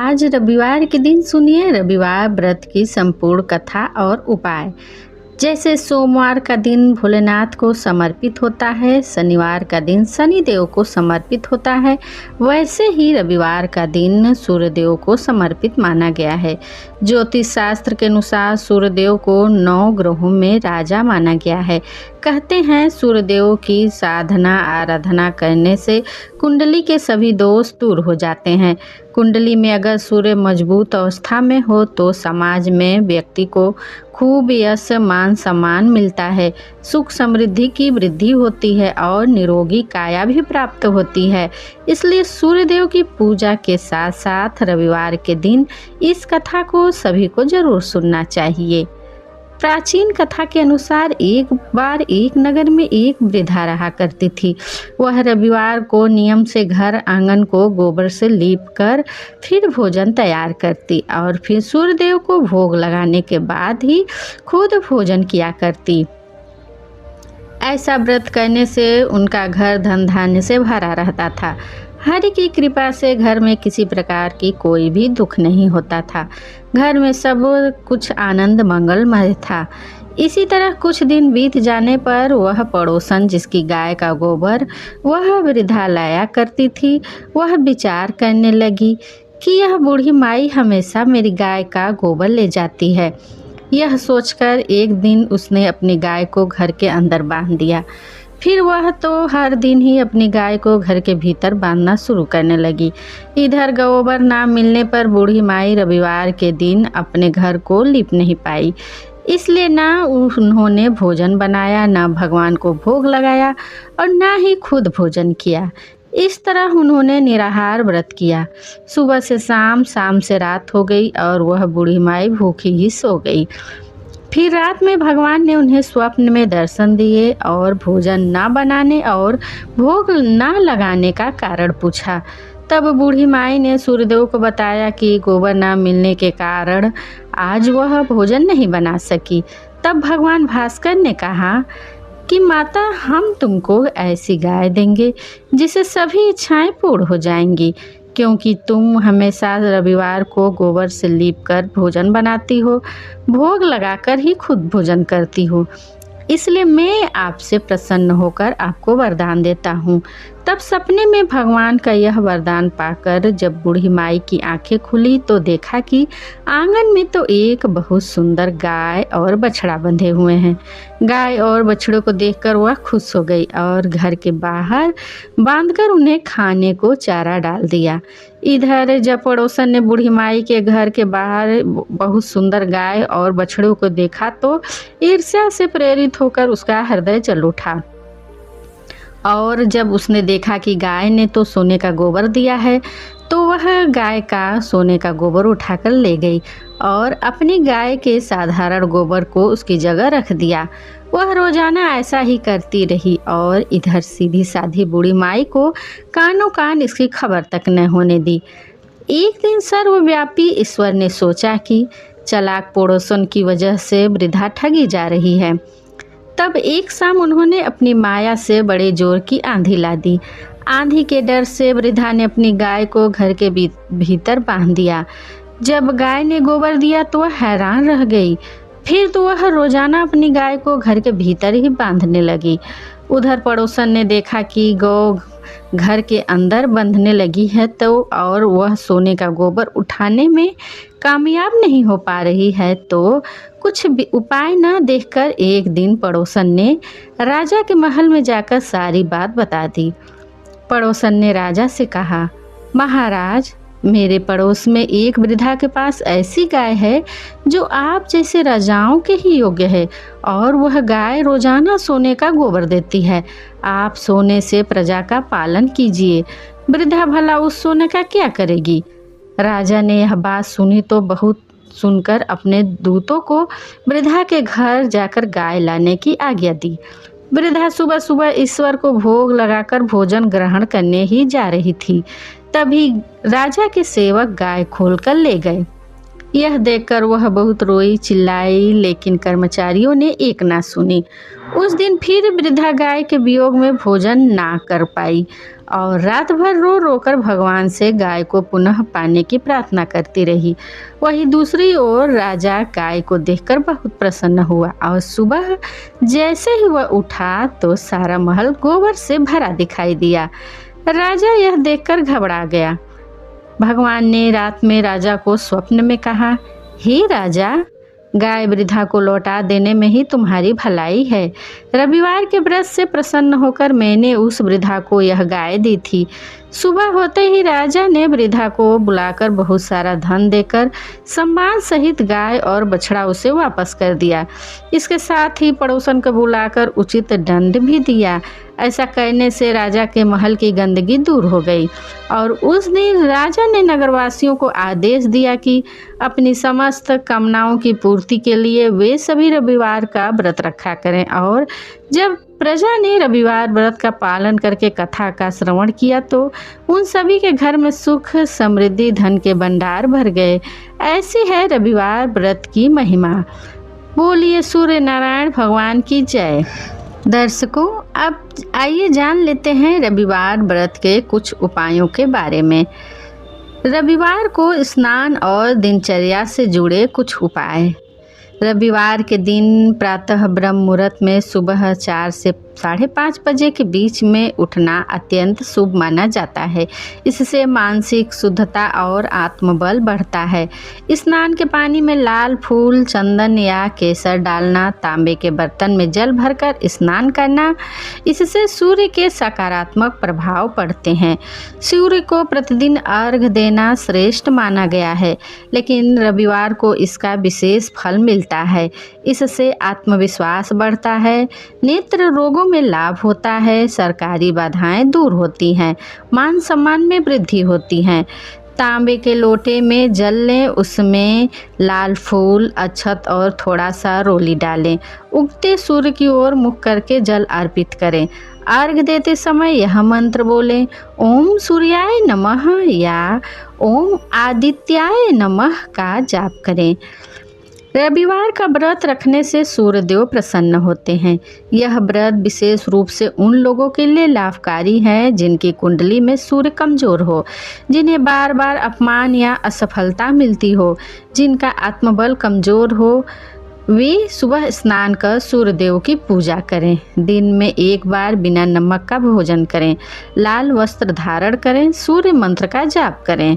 आज रविवार के दिन सुनिए रविवार व्रत की संपूर्ण कथा और उपाय। जैसे सोमवार का दिन भोलेनाथ को समर्पित होता है, शनिवार का दिन शनिदेव को समर्पित होता है, वैसे ही रविवार का दिन सूर्यदेव को समर्पित माना गया है। ज्योतिष शास्त्र के अनुसार सूर्यदेव को 9 ग्रहों में राजा माना गया है। कहते हैं सूर्यदेव की साधना आराधना करने से कुंडली के सभी दोष दूर हो जाते हैं। कुंडली में अगर सूर्य मजबूत अवस्था में हो तो समाज में व्यक्ति को खूब यश मान सम्मान मिलता है, सुख समृद्धि की वृद्धि होती है और निरोगी काया भी प्राप्त होती है। इसलिए सूर्यदेव की पूजा के साथ साथ रविवार के दिन इस कथा को सभी को जरूर सुनना चाहिए। प्राचीन कथा के अनुसार एक बार एक नगर में एक वृद्धा रहा करती थी। वह रविवार को नियम से घर आंगन को गोबर से लीप कर फिर भोजन तैयार करती और फिर सूर्यदेव को भोग लगाने के बाद ही खुद भोजन किया करती। ऐसा व्रत करने से उनका घर धन धान्य से भरा रहता था। हरि की कृपा से घर में किसी प्रकार की कोई भी दुख नहीं होता था। घर में सब कुछ आनंद मंगलमय था। इसी तरह कुछ दिन बीत जाने पर वह पड़ोसन जिसकी गाय का गोबर वह वृद्धा लाया करती थी, वह विचार करने लगी कि यह बूढ़ी माई हमेशा मेरी गाय का गोबर ले जाती है। यह सोचकर एक दिन उसने अपनी गाय को घर के अंदर बांध दिया। फिर वह तो हर दिन ही अपनी गाय को घर के भीतर बांधना शुरू करने लगी। इधर गोबर ना मिलने पर बूढ़ी माई रविवार के दिन अपने घर को लीप नहीं पाई। इसलिए ना उन्होंने भोजन बनाया, ना भगवान को भोग लगाया और ना ही खुद भोजन किया। इस तरह उन्होंने निराहार व्रत किया। सुबह से शाम, शाम से रात हो गई और वह बूढ़ी माई भूखी ही सो गई। फिर रात में भगवान ने उन्हें स्वप्न में दर्शन दिए और भोजन ना बनाने और भोग ना लगाने का कारण पूछा। तब बूढ़ी माई ने सूर्यदेव को बताया कि गोबर ना मिलने के कारण आज वह भोजन नहीं बना सकी। तब भगवान भास्कर ने कहा कि माता, हम तुमको ऐसी गाय देंगे जिसे सभी इच्छाएं पूर्ण हो जाएंगी, क्योंकि तुम हमेशा रविवार को गोबर से लीप कर भोजन बनाती हो, भोग लगाकर ही खुद भोजन करती हो। इसलिए मैं आपसे प्रसन्न होकर आपको वरदान देता हूँ। तब सपने में भगवान का यह वरदान पाकर जब बूढ़ी माई की आंखें खुली तो देखा कि आंगन में तो एक बहुत सुंदर गाय और बछड़ा बंधे हुए हैं। गाय और बछड़ों को देखकर वह खुश हो गई और घर के बाहर बांधकर उन्हें खाने को चारा डाल दिया। इधर जब पड़ोसन ने बूढ़ी माई के घर के बाहर बहुत सुंदर गाय और बछड़ों को देखा तो ईर्ष्या से प्रेरित होकर उसका हृदय जल उठा। और जब उसने देखा कि गाय ने तो सोने का गोबर दिया है तो वह गाय का सोने का गोबर उठाकर ले गई और अपनी गाय के साधारण गोबर को उसकी जगह रख दिया। वह रोजाना ऐसा ही करती रही और इधर सीधी साधी बूढ़ी माई को कानों कान इसकी खबर तक न होने दी। एक दिन सर्वव्यापी ईश्वर ने सोचा कि चालाक पड़ोसन की वजह से वृद्धा ठगी जा रही है। तब एक शाम उन्होंने अपनी माया से बड़े जोर की आंधी ला दी। आंधी के डर से वृद्धा ने अपनी गाय को घर के भीतर बांध दिया। जब गाय ने गोबर दिया तो वह हैरान रह गई। फिर तो वह रोजाना अपनी गाय को घर के भीतर ही बांधने लगी। उधर पड़ोसन ने देखा कि गौ घर के अंदर बंधने लगी है तो और वह सोने का गोबर उठाने में कामयाब नहीं हो पा रही है तो कुछ भी उपाय न देखकर एक दिन पड़ोसन ने राजा के महल में जाकर सारी बात बता दी। पड़ोसन ने राजा से कहा, महाराज, मेरे पड़ोस में एक वृद्धा के पास ऐसी गाय है जो आप जैसे राजाओं के ही योग्य है और वह गाय रोजाना सोने का गोबर देती है। आप सोने से प्रजा का पालन कीजिए। वृद्धा भला उस सोने का क्या करेगी? राजा ने यह बात सुनी तो बहुत सुनकर अपने दूतों को वृद्धा के घर जाकर गाय लाने की आज्ञा दी। वृद्धा सुबह सुबह ईश्वर को भोग लगाकर भोजन ग्रहण करने ही जा रही थी। तभी राजा के सेवक गाय खोलकर ले गए। यह देखकर वह बहुत रोई, चिल्लाई, लेकिन कर्मचारियों ने एक ना सुनी। उस दिन फिर वृद्धा गाय के वियोग में भोजन ना कर पाई और रात भर रो रोकर भगवान से गाय को पुनः पाने की प्रार्थना करती रही। वहीं दूसरी ओर राजा गाय को देखकर बहुत प्रसन्न हुआ और सुबह जैसे ही वह उठा तो सारा महल गोबर से भरा दिखाई दिया। राजा यह देखकर घबरा गया। भगवान ने रात में राजा को स्वप्न में कहा, हे राजा, गाय वृद्धा को लौटा देने में ही तुम्हारी भलाई है। रविवार के व्रत से प्रसन्न होकर मैंने उस वृद्धा को यह गाय दी थी। सुबह होते ही राजा ने वृद्धा को बुलाकर बहुत सारा धन देकर सम्मान सहित गाय और बछड़ा उसे वापस कर दिया। इसके साथ ही पड़ोसन को बुलाकर उचित दंड भी दिया। ऐसा करने से राजा के महल की गंदगी दूर हो गई और उस दिन राजा ने नगरवासियों को आदेश दिया कि अपनी समस्त कामनाओं की पूर्ति के लिए वे सभी रविवार का व्रत रखा करें। और जब प्रजा ने रविवार व्रत का पालन करके कथा का श्रवण किया तो उन सभी के घर में सुख, समृद्धि, धन के भंडार भर गए। ऐसी है रविवार व्रत की महिमा। बोलिए सूर्य नारायण भगवान की जय। दर्शकों, अब आइए जान लेते हैं रविवार व्रत के कुछ उपायों के बारे में। रविवार को स्नान और दिनचर्या से जुड़े कुछ उपाय। रविवार के दिन प्रातः ब्रह्म मुहूर्त में सुबह 4 से 5:30 बजे के बीच में उठना अत्यंत शुभ माना जाता है। इससे मानसिक शुद्धता और आत्मबल बढ़ता है। स्नान के पानी में लाल फूल, चंदन या केसर डालना, तांबे के बर्तन में जल भरकर स्नान करना, इससे सूर्य के सकारात्मक प्रभाव पड़ते हैं। सूर्य को प्रतिदिन अर्घ्य देना श्रेष्ठ माना गया है, लेकिन रविवार को इसका विशेष फल मिलता है। इससे आत्मविश्वास बढ़ता है, नेत्र रोगों में लाभ होता है, सरकारी बाधाएं दूर होती हैं, मान सम्मान में वृद्धि होती है। तांबे के लोटे में जल लें, उसमें लाल फूल, अक्षत और थोड़ा सा रोली डालें। उगते सूर्य की ओर मुख करके जल अर्पित करें। अर्घ्य देते समय यह मंत्र बोलें, ओम सूर्याय नमः या ओम आदित्याय नमः का जाप करें। रविवार का व्रत रखने से सूर्यदेव प्रसन्न होते हैं। यह व्रत विशेष रूप से उन लोगों के लिए लाभकारी है जिनकी कुंडली में सूर्य कमजोर हो, जिन्हें बार बार अपमान या असफलता मिलती हो, जिनका आत्मबल कमजोर हो। वे सुबह स्नान कर सूर्यदेव की पूजा करें। दिन में एक बार बिना नमक का भोजन करें। लाल वस्त्र धारण करें। सूर्य मंत्र का जाप करें।